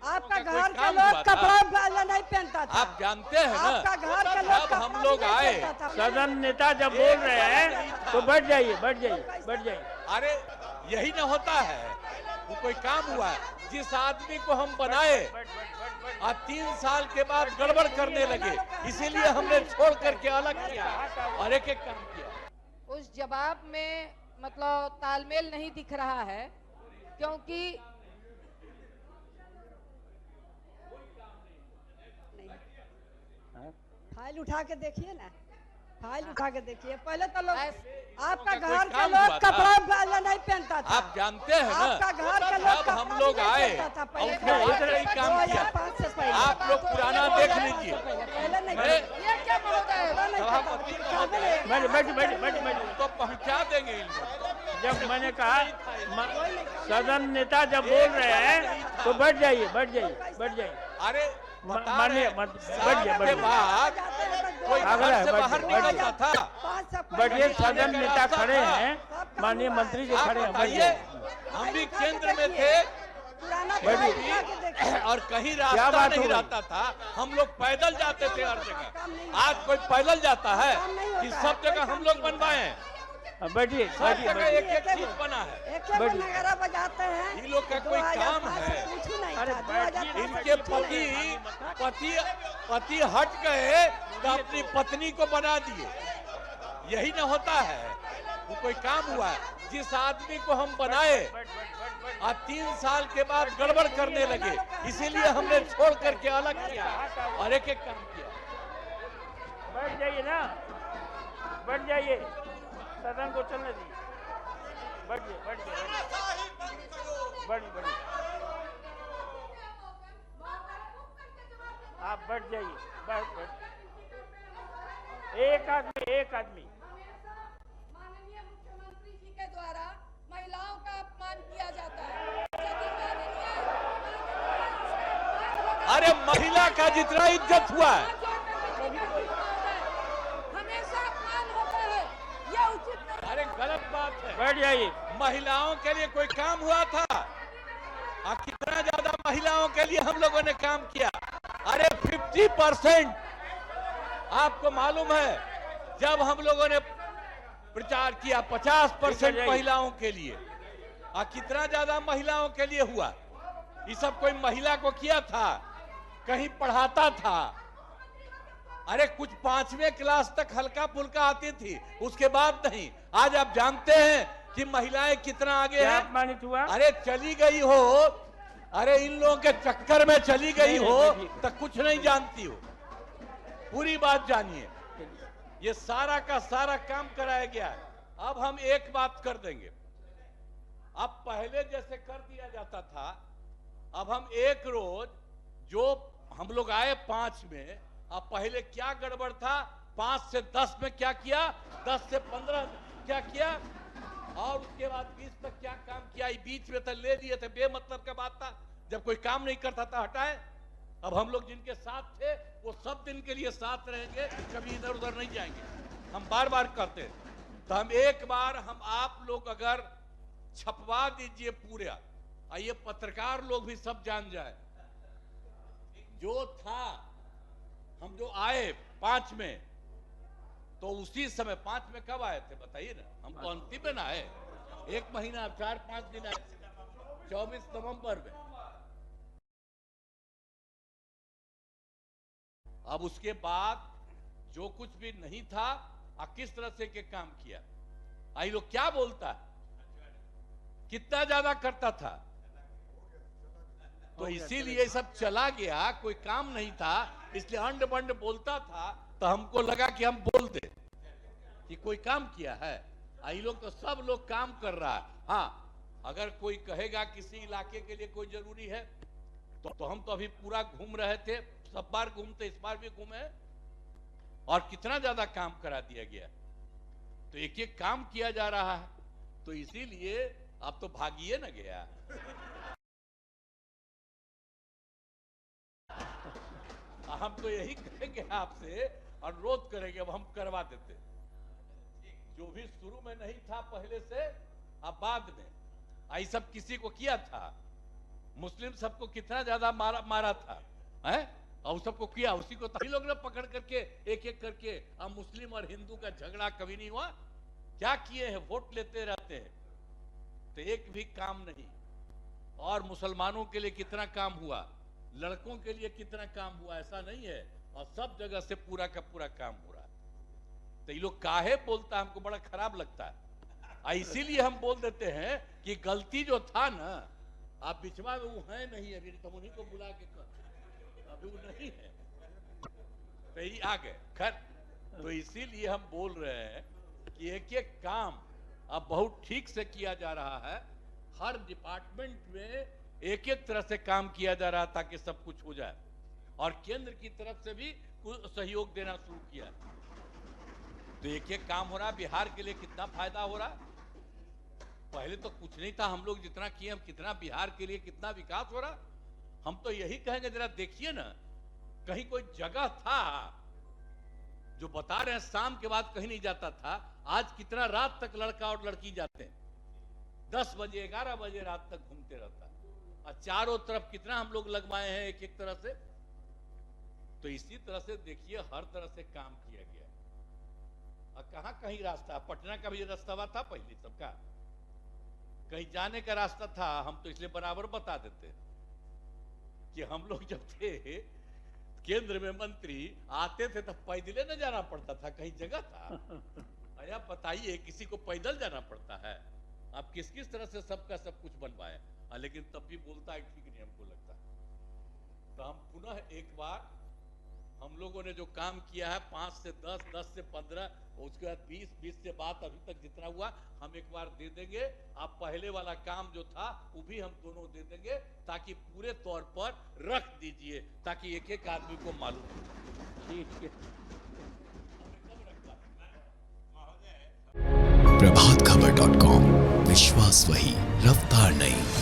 आपका घर के लोग कपड़ा नहीं पहनता था। आप जानते हैं ना, आपका घर के लोग जब हम लोग आए, सदन नेता जब बोल रहे हैं तो बैठ जाइए, बैठ जाइए, बैठ जाइए। अरे यही ना होता है, वो कोई काम हुआ है। जिस आदमी को हम बनाए और 3 साल के बाद गड़बड़ करने लगे, इसीलिए हमने छोड़ करके अलग किया और एक एक काम किया। उस जवाब में मतलब तालमेल नहीं दिख रहा है, क्योंकि फाइल उठा के देखिए ना, फाइल उठा के देखिए। पहले तो लोग आपका कोई घर के काम लोग हुआ था। कपड़ा नहीं पहनता था। आप जानते हैं ना, आपका घर के लोग जब हम लोग आए और ही काम किया। 2005 से पहले आप लोग पुराना देख लीजिए। पहले नहीं मैं ये क्या महोदय, बैठ बैठ बैठ बैठ। तो पहुंचा देंगे इन लोग। जब मैंने कहा सदन नेता जब बोल रहे हैं तो बैठ जाइए, बैठ जाइए, बैठ जाइए। अरे मानिए, बैठ जाइए, बैठ के जाइए। बाद कोई घर से बाहर निकलता था। बैठिए, सदन नेता खड़े हैं, माननीय मंत्री जी खड़े हैं, बताइए, हम भी केंद्र में थे और कहीं रास्ता नहीं रहता था, हम लोग पैदल जाते थे हर जगह। आज कोई पैदल जाता है कि सब जगह हम लोग बनवाए हैं? बैठिए, सब जगह बैठिए। एक एक चीज बना है। नगारा बजाते हैं। इन लोग का कोई काम है? इनके पति हट गए तो अपनी पत्नी को बना दिए। यही ना होता है, वो कोई काम हुआ है। जिस आदमी को हम बनाए और 3 साल के बाद गड़बड़ करने लगे, इसीलिए हमने छोड़ करके अलग किया और एक एक काम किया। बैठ जाइए ना, बैठ जाइए, सदन को चलने दीजिए। बैठ जाइए, बैठ जाइए, बैठ आप बैठ जाइए, बैठ। एक आदमी, एक आदमी। माननीय मुख्यमंत्री जी के द्वारा महिलाओं का अपमान किया जाता है। अरे महिला का जितना इज्जत हुआ है, हमेशा अपमान होता है, यह उचित नहीं। अरे गलत बात है। बैठ जाइए। महिलाओं के लिए कोई काम हुआ था? कितना ज्यादा महिलाओं के लिए हम लोगों ने काम किया। अरे 50% आपको मालूम है, जब हम लोगों ने प्रचार किया 50% महिलाओं के लिए, कितना ज्यादा महिलाओं के लिए हुआ। ये सब कोई महिला को किया था? कहीं पढ़ाता था? अरे कुछ 5वें क्लास तक हल्का फुल्का आती थी, उसके बाद नहीं। आज आप जानते हैं कि महिलाएं कितना आगे हैं? अपमानित हुआ। अरे चली गई हो, अरे इन लोगों के चक्कर में चली गई हो तो कुछ नहीं जानती हो। पूरी बात जानिए, ये सारा का सारा काम कराया गया है। अब हम एक बात कर देंगे, अब पहले जैसे कर दिया जाता था, अब हम एक रोज, जो हम लोग आए 5 में, अब पहले क्या गड़बड़ था, 5 से 10 में क्या किया, 10 से 15 क्या किया, और उसके बाद 20 तक क्या काम किया। बीच में तो ले लिए थे, बेमतलब का बात था। जब कोई काम नहीं करता था हटाए। अब हम लोग जिनके साथ थे वो सब दिन के लिए साथ रहेंगे, कभी इधर उधर नहीं जाएंगे। हम बार बार करते हैं। तो हम एक बार, हम आप लोग अगर छपवा दीजिए पूरा, ये पत्रकार लोग भी सब जान जाए, जो था, हम जो आए 5 में, तो उसी समय 5 में कब आए थे बताइए ना? हम तो अंतिम में ना आए, 1 महीना 4-5 दिन आए, 24 नवंबर में। अब उसके बाद जो कुछ भी नहीं था, किस तरह से के काम किया, आई लोग क्या बोलता है, कितना ज्यादा करता था। तो इसीलिए सब चला गया, कोई काम नहीं था, इसलिए अंड बंड बोलता था। तो हमको लगा कि हम बोल दे कि कोई काम किया है। आई लोग तो सब लोग काम कर रहा है। हाँ, अगर कोई कहेगा किसी इलाके के लिए कोई जरूरी है, तो हम तो अभी पूरा घूम रहे थे, सब बार घूमते, इस बार भी घूमे, और कितना ज्यादा काम करा दिया गया। तो एक एक काम किया जा रहा है। तो इसीलिए अब तो भागिए न गया। हम तो यही करेंगे आपसे, अनुरोध करेंगे, अब हम करवा देते। जो भी शुरू में नहीं था पहले से, अब बाद में, आई सब किसी को किया था, मुस्लिम सबको कितना ज्यादा मारा था, हैं? और सबको किया, उसी को सभी लोग ने पकड़ करके एक एक करके। अब मुस्लिम और हिंदू का झगड़ा कभी नहीं हुआ। क्या किए हैं? वोट लेते रहते हैं, तो एक भी काम नहीं। और मुसलमानों के लिए कितना काम हुआ, लड़कों के लिए कितना काम हुआ, ऐसा नहीं है। और सब जगह से पूरा का पूरा काम हो रहा है। तो ये लोग काहे बोलता है, हमको बड़ा खराब लगता है। इसीलिए हम बोल देते हैं कि गलती जो था ना, आप बिचवा में वो है नहीं, अभी तो उन्हीं को बुला के अभी वो नहीं है, तो ही आ गए। खैर, तो इसीलिए हम बोल रहे हैं कि एक एक काम अब बहुत ठीक से किया जा रहा है। हर डिपार्टमेंट में एक एक तरह से काम किया जा रहा है ताकि सब कुछ हो जाए। और केंद्र की तरफ से भी कुछ सहयोग देना शुरू किया। तो एक एक काम हो रहा है। बिहार के लिए कितना फायदा हो रहा है। पहले तो कुछ नहीं था, हम लोग जितना किए, हम कितना बिहार के लिए कितना विकास हो रहा। हम तो यही कहेंगे, जरा देखिए ना, कहीं कोई जगह था जो बता रहे हैं शाम के बाद कहीं नहीं जाता था, आज कितना रात तक लड़का और लड़की जाते हैं, 10 बजे 11 बजे रात तक घूमते रहता है। और चारों तरफ कितना हम लोग लगवाए हैं एक एक तरह से। तो इसी तरह से देखिए, हर तरह से काम किया गया। और कहां कहीं रास्ता, पटना का भी रास्ता था पहले सबका, कहीं जाने का रास्ता था। हम तो इसलिए बराबर बता देते कि हम लोग जब थे केंद्र में मंत्री, आते थे तब पैदल न जाना पड़ता था, कहीं जगह था। अरे आप बताइए, किसी को पैदल जाना पड़ता है? आप किस किस तरह से सबका सब कुछ बनवाए। लेकिन तब भी बोलता है ठीक नहीं, हमको लगता है। तो हम पुनः एक बार, हम लोगों ने जो काम किया है 5 से 10, 10 से 15, उसके बाद 20, 20 से बात अभी तक जितना हुआ हम एक बार दे देंगे। आप पहले वाला काम जो था वो भी हम दोनों दे देंगे, ताकि पूरे तौर पर रख दीजिए, ताकि एक एक आदमी को मालूम हो। ठीक है। प्रभातखबर.com, विश्वास वही, रफ्तार नहीं।